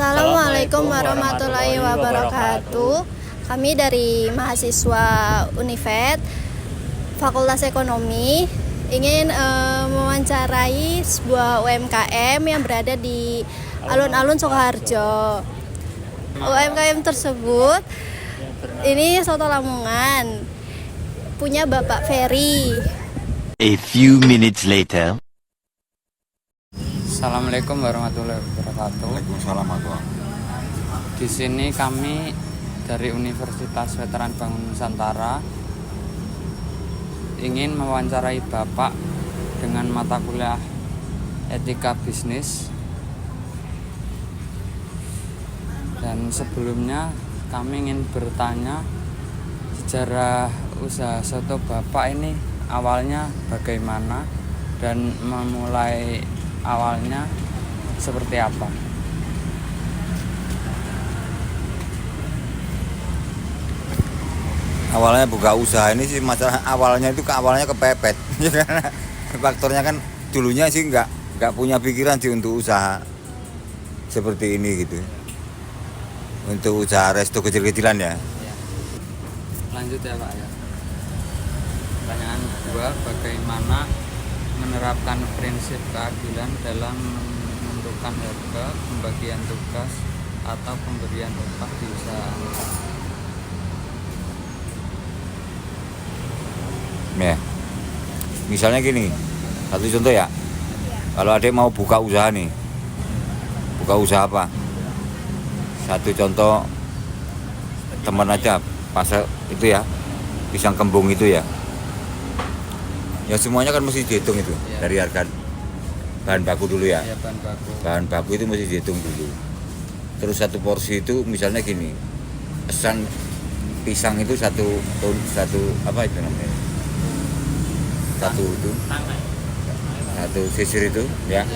Assalamualaikum warahmatullahi wabarakatuh. Kami dari mahasiswa Univet Fakultas Ekonomi ingin mewawancarai sebuah UMKM yang berada di alun-alun Sukoharjo. UMKM tersebut ini soto Lamongan, punya Bapak Ferry. A few minutes later. Assalamualaikum warahmatullahi wabarakatuh. Waalaikumsalam warahmatullahi. Di sini kami dari Universitas Veteran Bangun Nusantara ingin mewawancarai Bapak dengan mata kuliah etika bisnis. Dan sebelumnya kami ingin bertanya sejarah usaha soto Bapak ini awalnya bagaimana dan memulai awalnya seperti apa? Awalnya buka usaha ini sih masalah awalnya kepepet. Faktornya kan dulunya sih nggak punya pikiran sih untuk usaha seperti ini gitu. Untuk usaha resto kecil-kecilan ya. Lanjut ya Pak ya. Pertanyaan kedua, bagaimana menerapkan prinsip keadilan dalam menentukan harga, pembagian tugas, atau pemberian upah di usaha? Ya. Misalnya gini, satu contoh ya. Kalau adik mau buka usaha nih, buka usaha apa? Satu contoh teman aja, pasar itu ya, pisang kembung itu ya. Ya semuanya kan mesti dihitung itu ya. Dari harga bahan baku dulu ya. Ya, bahan baku itu mesti dihitung dulu. Terus satu porsi itu misalnya gini, pesan pisang itu satu apa itu namanya? Satu sisir itu ya.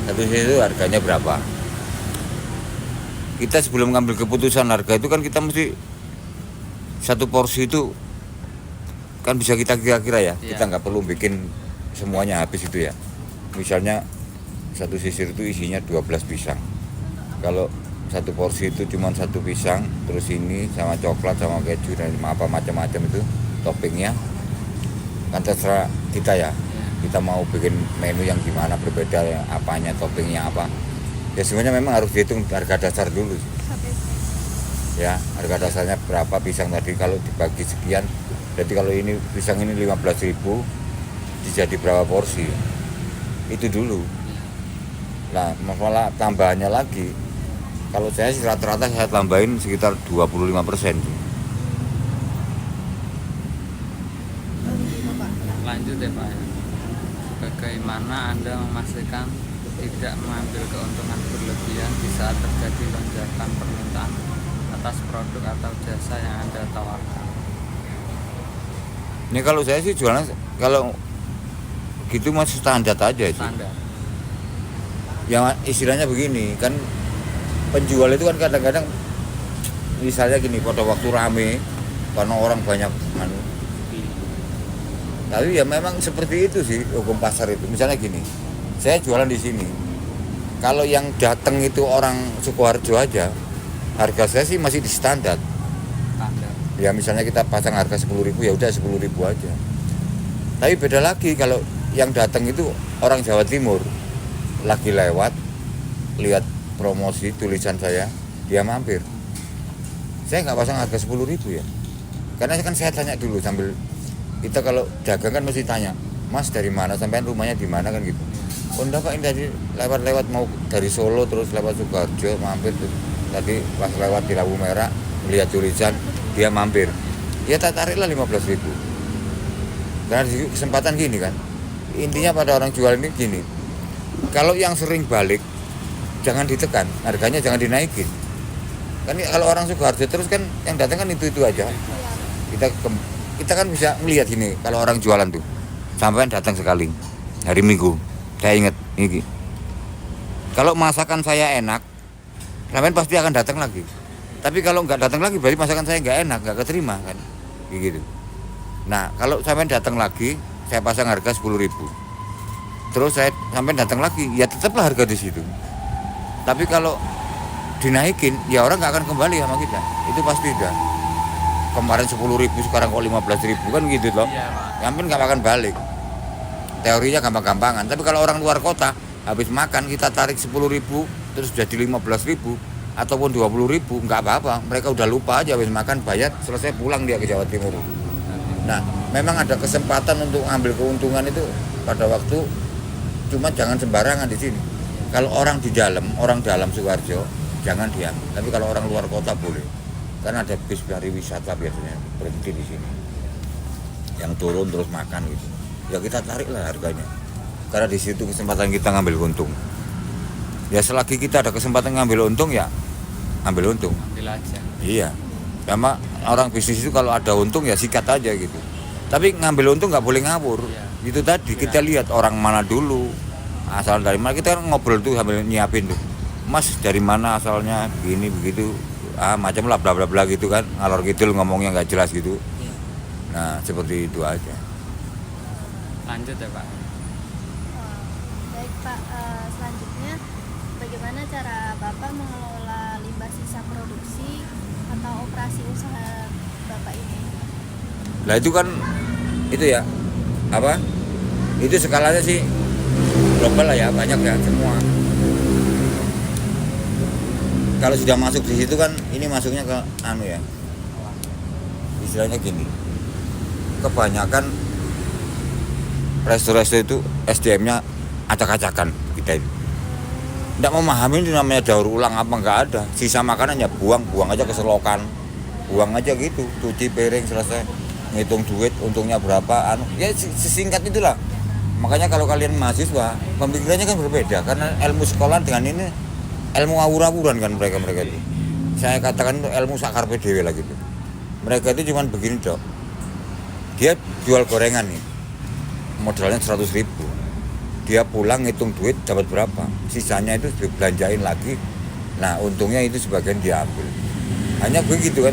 Satu sisir itu harganya berapa? Kita sebelum ngambil keputusan harga itu kan kita mesti satu porsi itu kan bisa kita kira-kira ya. Kita nggak perlu bikin semuanya habis itu ya. Misalnya satu sisir itu isinya 12 pisang. Kalau satu porsi itu cuma satu pisang, terus ini sama coklat sama keju dan apa macam-macam itu toppingnya, kan terserah kita ya. Kita mau bikin menu yang gimana, berbeda ya, apanya, toppingnya apa. Ya semuanya memang harus dihitung harga dasar dulu. Ya, harga dasarnya berapa pisang tadi, kalau dibagi sekian. Jadi kalau ini pisang ini 15.000 jadi berapa porsi? Itu dulu. Nah, masalah tambahannya lagi. Kalau saya sih rata-rata saya tambahin sekitar 25%. Lanjut ya Pak. Bagaimana Anda memastikan tidak mengambil keuntungan berlebihan di saat terjadi lonjakan permintaan atas produk atau jasa yang Anda tawarkan? Ini kalau saya sih jualan kalau gitu masih standar aja itu. Standar. Yang istilahnya begini kan, penjual itu kan kadang-kadang misalnya gini, pada waktu rame karena orang banyak tapi ya memang seperti itu sih hukum pasar itu. Misalnya gini, saya jualan di sini, kalau yang datang itu orang Sukoharjo aja, harga saya sih masih di standar. Ya misalnya kita pasang harga 10.000 ya udah 10.000 aja. Tapi beda lagi kalau yang datang itu orang Jawa Timur, lagi lewat, lihat promosi tulisan saya, dia mampir. Saya nggak pasang harga 10.000 ya. Karena kan saya tanya dulu sambil, kita kalau dagang kan mesti tanya, Mas dari mana, sampean rumahnya di mana kan gitu. Oh enggak Pak, ini tadi lewat-lewat mau dari Solo terus lewat Sukoharjo mampir tuh. Tadi pas lewat di lampu merah melihat tulisan, dia mampir. Ya tak tariklah 15.000. Karena di kesempatan gini kan. Intinya pada orang jual ini gini. Kalau yang sering balik jangan ditekan, harganya jangan dinaikin. Kan kalau orang Sukoharjo terus kan yang datang kan itu aja. Kita kan bisa melihat ini kalau orang jualan tuh. Sampai datang sekali hari Minggu. Saya ingat ini. Kalau masakan saya enak, sampean pasti akan datang lagi. Tapi kalau nggak datang lagi berarti masakan saya nggak enak, nggak keterima kan, gitu. Nah kalau sampai datang lagi, saya pasang harga 10.000. Terus saya sampai datang lagi, ya tetaplah harga di situ. Tapi kalau dinaikin, ya orang nggak akan kembali sama kita. Itu pasti dah. Kemarin 10.000 sekarang kok 15.000 kan gitu loh. Iya, Pak. Yang penting nggak akan balik. Teorinya gampang-gampangan. Tapi kalau orang luar kota habis makan kita tarik 10.000 terus jadi 15.000 ataupun 20.000 nggak apa-apa. Mereka udah lupa aja habis makan bayar selesai pulang dia ke Jawa Timur. Nah, memang ada kesempatan untuk ambil keuntungan itu pada waktu, cuma jangan sembarangan di sini. Kalau orang dalam Sukoharjo jangan diam. Tapi kalau orang luar kota boleh. Karena ada bis dari wisata biasanya berhenti di sini. Yang turun terus makan gitu. Ya kita tariklah harganya. Karena di situ kesempatan kita ngambil untung. Ya selagi kita ada kesempatan ngambil untung ya ambil untung. Ambil aja. Iya. Sama orang bisnis itu kalau ada untung ya sikat aja gitu. Tapi ngambil untung nggak boleh ngawur. Iya. Itu tadi kita lihat orang mana dulu, asal dari mana, kita kan ngobrol tuh sambil nyiapin tuh. Mas dari mana asalnya, begini begitu, macam lah bla bla bla gitu kan, ngalor gitu ngomongnya nggak jelas gitu. Nah seperti itu aja. Lanjut ya, Pak. Baik Pak, selanjutnya bagaimana cara Bapak mengelola limbah sisa produksi atau operasi usaha Bapak ini? Lah itu kan itu ya apa? Itu skalanya sih global lah ya, banyak ya semua. Kalau sudah masuk di situ kan ini masuknya ke ya. Istilahnya gini. Kebanyakan resto-resto itu SDM-nya acak-acakan kita itu. Nggak memahami itu namanya daur ulang apa nggak ada. Sisa makanannya buang aja ke selokan. Buang aja gitu, cuci piring selesai. Ngitung duit untungnya berapa ya sesingkat itulah. Makanya kalau kalian mahasiswa pemikirannya kan berbeda karena ilmu sekolah dengan ini ilmu awur-awuran kan mereka itu. Saya katakan itu ilmu sakar PDW lah gitu. Mereka itu cuman begini dok. Dia jual gorengan nih, modalnya 100.000. Dia pulang ngitung duit dapat berapa, sisanya itu dibelanjain lagi. Nah untungnya itu sebagian dia ambil. Hanya begitu kan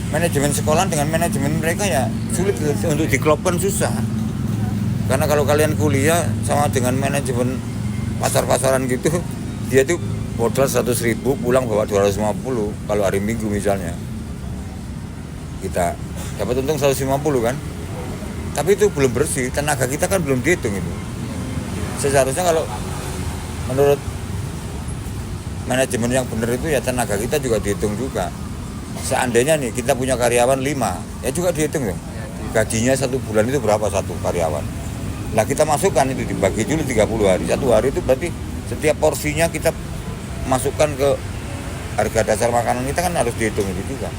manajemen sekolah dengan manajemen mereka ya sulit untuk diklopkan, susah. Karena kalau kalian kuliah sama dengan manajemen pasar-pasaran gitu, dia tuh modal 100.000 pulang bawa 250 kalau hari Minggu misalnya. Kita dapat untung 150 kan. Tapi itu belum bersih, tenaga kita kan belum dihitung itu. Seharusnya kalau menurut manajemen yang benar itu ya tenaga kita juga dihitung juga. Seandainya nih kita punya karyawan 5, ya juga dihitung dong. Gajinya 1 bulan itu berapa satu karyawan. Lah kita masukkan itu dibagi dulu 30 hari. 1 hari itu berarti setiap porsinya kita masukkan ke harga dasar makanan kita kan harus dihitung itu juga.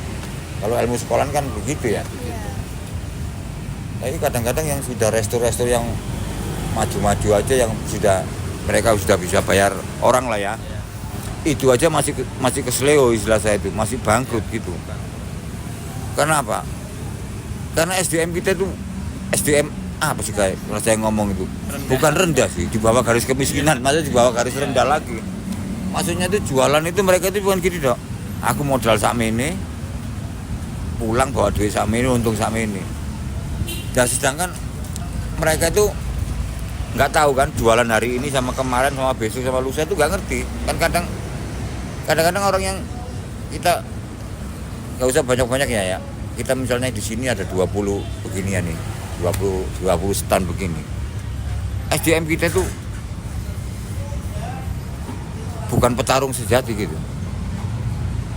Kalau ilmu sekolah kan begitu ya. Tapi kadang-kadang yang sudah resto-resto yang maju-maju aja yang sudah mereka sudah bisa bayar orang lah ya. Itu aja masih kesleo istilah saya itu, masih bangkrut gitu. Karena apa? Karena SDM kita itu SDM apa sih kayak kalau saya ngomong itu bukan rendah sih, di bawah garis kemiskinan, maksudnya di bawah garis rendah lagi. Maksudnya itu jualan itu mereka itu bukan gini dok. Aku modal sakmene, pulang bawa duit sakmene, untung sakmene. Dan sedangkan mereka itu nggak tahu kan jualan hari ini sama kemarin sama besok sama lusa itu nggak ngerti kan. Kadang-kadang orang yang kita nggak usah banyak-banyak ya, kita misalnya di sini ada 20 beginian nih, 20 stand begini. SDM kita itu bukan petarung sejati gitu.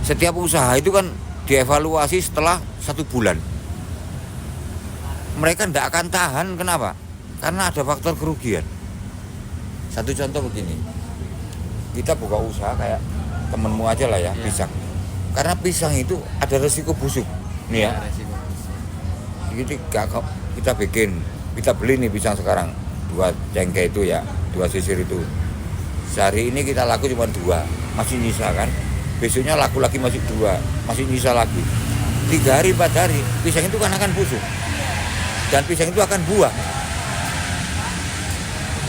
Setiap usaha itu kan dievaluasi setelah 1 bulan. Mereka tidak akan tahan, kenapa? Karena ada faktor kerugian. Satu contoh begini, kita buka usaha kayak temenmu aja lah ya, pisang. Karena pisang itu ada resiko busuk, nih ya. Jadi kita beli nih pisang sekarang 2 cengkeh itu ya, 2 sisir itu. Sehari ini kita laku cuma 2, masih nyisa kan. Besoknya laku lagi masih 2, masih nyisa lagi. 3 hari 4 hari pisang itu kan akan busuk. Dan pisang itu akan buah.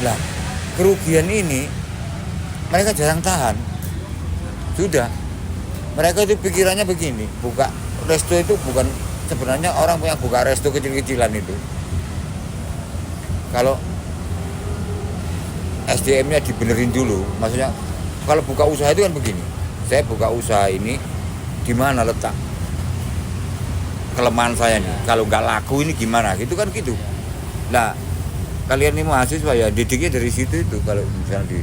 Lah, kerugian ini mereka jarang tahan. Sudah. Mereka itu pikirannya begini, buka resto itu bukan sebenarnya orang yang buka resto kecil-kecilan itu. Kalau SDM-nya dibenerin dulu, maksudnya kalau buka usaha itu kan begini. saya buka usaha ini, di mana letak kelemahan saya nih, kalau nggak laku ini gimana, gitu kan gitu. Nah, kalian ini mahasiswa ya, didiknya dari situ itu. Kalau misalnya di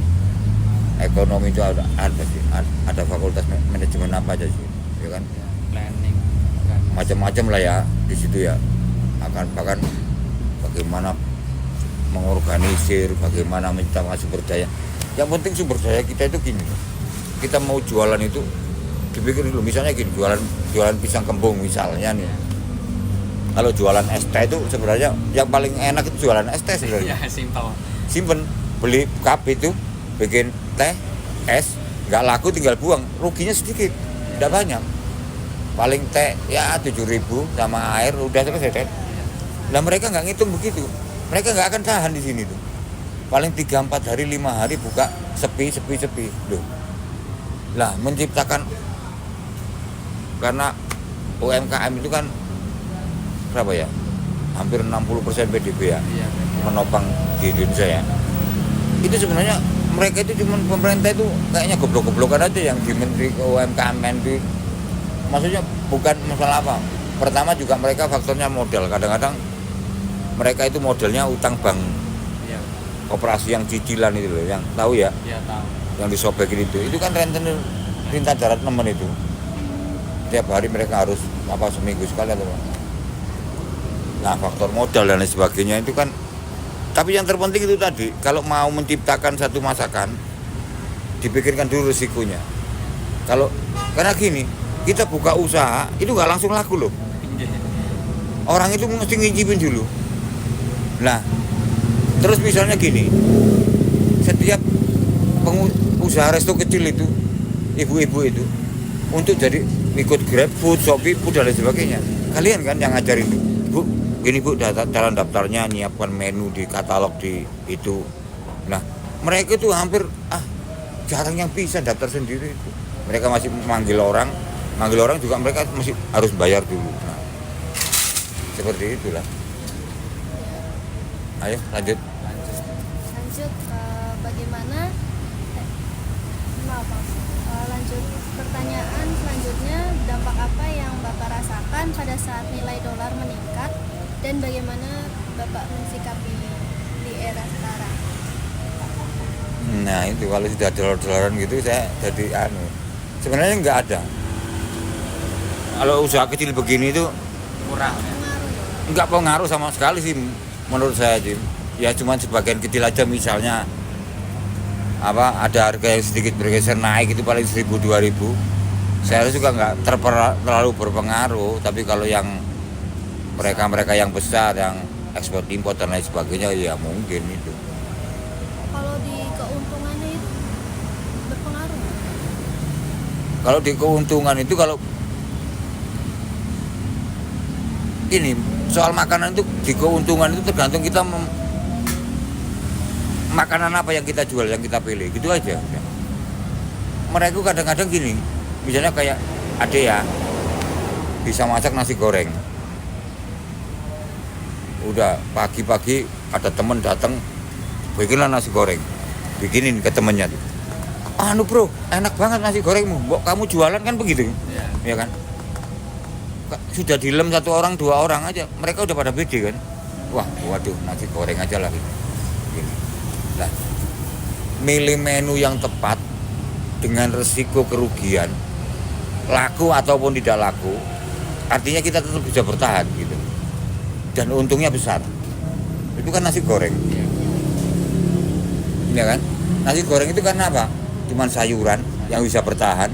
ekonomi itu ada fakultas manajemen apa aja sih, ya kan? Planning Macam-macam lah ya di situ ya. Bahkan bagaimana mengorganisir, bagaimana menciptakan sumber daya. Yang penting sumber daya kita itu gini, kita mau jualan itu dipikir dulu. Misalnya gini, jualan pisang kembung misalnya nih. Kalau jualan es teh itu sebenarnya yang paling enak itu jualan es teh sebenarnya. ya simpel. Simpen, beli cup itu, bikin teh, es, nggak laku tinggal buang, ruginya sedikit, tidak banyak. Paling teh ya 7.000 sama air udah selesai teh. Nah mereka nggak ngitung begitu, mereka nggak akan tahan di sini tuh. Paling 3-4 hari 5 hari buka sepi loh. Lah menciptakan, karena UMKM itu kan berapa ya? Hampir 60% PDB ya, Iya. menopang di Indonesia ya. Itu sebenarnya mereka itu cuma pemerintah itu kayaknya goblok-goblokan aja yang di Menteri UMKM itu. Maksudnya bukan masalah apa. Pertama juga mereka faktornya modal. Kadang-kadang mereka itu modelnya utang bank, Iya. operasi yang cicilan itu loh, yang tahu ya, Iya tahu. yang disobekin itu kan rentenir perintah darat nemen itu. Tiap hari mereka harus seminggu sekali atau apa. Nah faktor modal dan lain sebagainya itu kan. Tapi yang terpenting itu tadi, kalau mau menciptakan satu masakan, dipikirkan dulu risikonya. Karena gini, kita buka usaha itu nggak langsung laku loh. Orang itu mesti ngicipin dulu. Nah, terus misalnya gini, setiap pengusaha resto kecil itu, ibu-ibu itu, untuk jadi ikut GrabFood, ShopeeFood dan lain sebagainya, kalian kan yang ngajarin, Bu, gini Bu, dalam daftarnya nyiapkan menu di katalog di itu. Nah, mereka itu hampir jarang yang bisa daftar sendiri itu. Mereka masih manggil orang juga mereka masih harus bayar dulu. Nah, seperti itulah. Ayo lanjut. Bagaimana lanjut pertanyaan selanjutnya, dampak apa yang Bapak rasakan pada saat nilai dolar meningkat dan bagaimana Bapak mensikapi di era sekarang? Nah itu kalau sudah dolar-dolaran gitu saya jadi sebenarnya nggak ada. Kalau usaha kecil begini itu Kurang ya. nggak pengaruh sama sekali sih menurut saya, Jim. Ya cuma sebagian kecil aja, misalnya ada harga yang sedikit bergeser naik itu paling 1.000-2.000. Saya juga nggak terlalu berpengaruh. Tapi kalau yang mereka yang besar, yang ekspor impor dan lain sebagainya, ya mungkin itu. Kalau di keuntungannya itu berpengaruh? Kalau di keuntungan itu, kalau ini soal makanan itu, di keuntungan itu tergantung kita makanan apa yang kita jual, yang kita pilih, gitu aja. Mereka kadang-kadang gini, misalnya kayak ada ya bisa masak nasi goreng. Udah pagi-pagi ada temen datang, bikinlah nasi goreng, bikinin ke temennya tuh. Bro, enak banget nasi gorengmu, Mbok kamu jualan kan begitu, ya kan? Sudah dilem 1 orang 2 orang aja, mereka udah pada pede kan. Waduh, nasi goreng aja lagi. Nah, milih menu yang tepat dengan resiko kerugian, laku ataupun tidak laku, artinya kita tetap bisa bertahan gitu. Dan untungnya besar. Itu kan nasi goreng. Ya kan? Nasi goreng itu kan apa? Cuman sayuran yang bisa bertahan.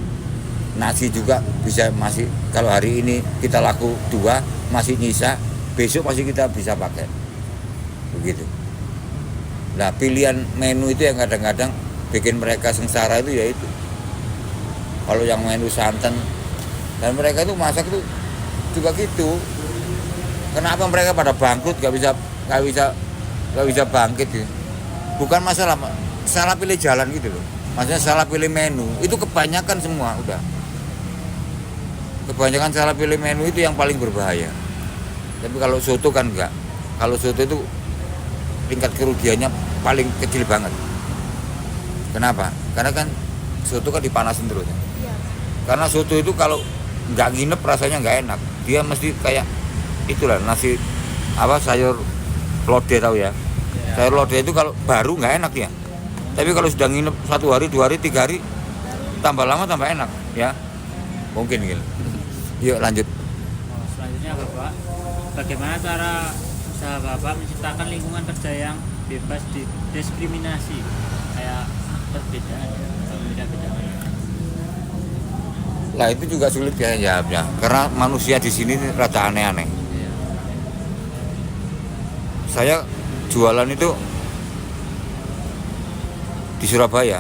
Nasi juga bisa masih, kalau hari ini kita laku 2, masih nyisa, besok masih kita bisa pakai. Begitu. Nah, pilihan menu itu yang kadang-kadang bikin mereka sengsara itu ya itu. Kalau yang menu santan, dan mereka itu masak itu juga gitu. Kenapa mereka pada bangkrut, nggak bisa bangkit gitu. Bukan masalah salah pilih jalan gitu loh. Maksudnya salah pilih menu, itu kebanyakan semua udah. Kebanyakan salah pilih menu itu yang paling berbahaya. Tapi kalau soto kan enggak. Kalau soto itu tingkat kerugiannya paling kecil banget. Kenapa? Karena kan soto kan dipanasin terus ya. Iya. Karena soto itu kalau nggak nginep rasanya nggak enak. Dia mesti kayak itulah nasi apa sayur lodeh tahu ya. Sayur lodeh itu kalau baru nggak enak ya. Tapi kalau sudah nginep 1 hari, 2 hari, 3 hari, tambah lama tambah enak ya. Mungkin gitu. Yuk lanjut. Selanjutnya Bapak, bagaimana cara usaha Bapak menciptakan lingkungan kerja yang bebas diskriminasi, kayak perbedaan atau beda-bedaan? Lah itu juga sulit ya jawabnya, karena manusia di sini rada aneh-aneh. Saya jualan itu di Surabaya,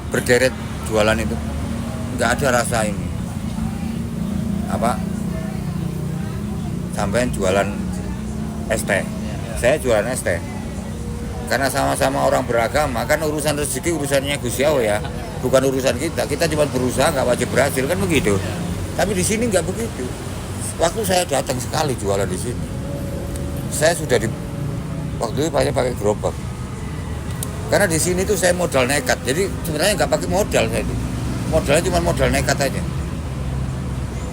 berderet jualan itu, nggak ada rasa ini apa sampean jualan ST, saya jualan ST, karena sama-sama orang beragama kan urusan rezeki urusannya Gusti Allah ya, bukan urusan kita. Kita cuma berusaha, nggak wajib berhasil kan begitu. Tapi di sini nggak begitu. Waktu saya datang sekali jualan di sini, saya sudah waktu itu pakai gerobak. Karena di sini tuh saya modal nekat. Jadi sebenarnya nggak pakai modal saya itu. Modalnya cuma modal nekat aja.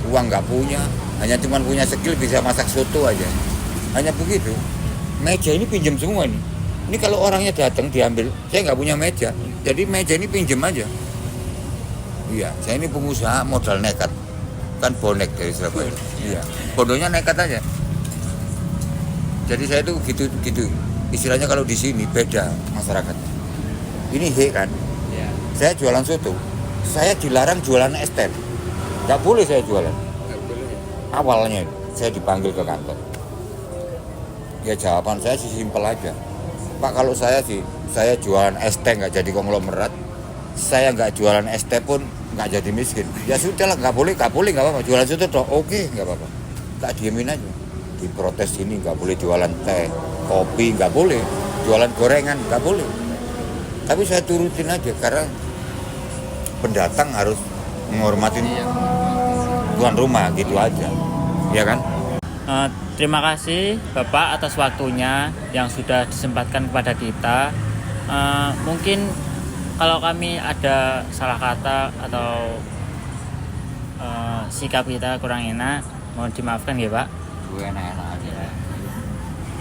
Uang nggak punya, hanya cuma punya skill bisa masak soto aja. Hanya begitu. Meja ini pinjam semua ini. Ini kalau orangnya datang diambil, saya nggak punya meja. Jadi meja ini pinjam aja. Iya, saya ini pengusaha modal nekat. Kan bonek dari Surabaya. Iya, bodohnya nekat aja. Jadi saya tuh gitu. Istilahnya kalau di sini beda masyarakat. Ini kan. Ya. Saya jualan soto. Saya dilarang jualan estet. Nggak boleh saya jualan. Awalnya saya dipanggil ke kantor. Ya jawaban saya sih simpel aja. Pak, kalau saya jualan ST nggak jadi konglomerat. Saya nggak jualan ST pun nggak jadi miskin. Ya sudah lah, nggak boleh nggak apa-apa. Jualan soto toh oke, nggak apa-apa. Tak diemin aja. Diprotes ini nggak boleh jualan teh, kopi nggak boleh, jualan gorengan nggak boleh. Tapi saya turutin aja karena pendatang harus menghormati tuan rumah gitu aja, ya kan? Terima kasih Bapak atas waktunya yang sudah disempatkan kepada kita. Mungkin kalau kami ada salah kata atau sikap kita kurang enak, mohon dimaafkan ya Pak. Gue enak-enak aja.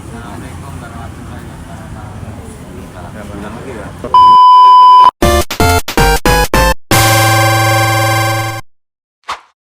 Assalamualaikum warahmatullahi wabarakatuh. Ada lagi ya.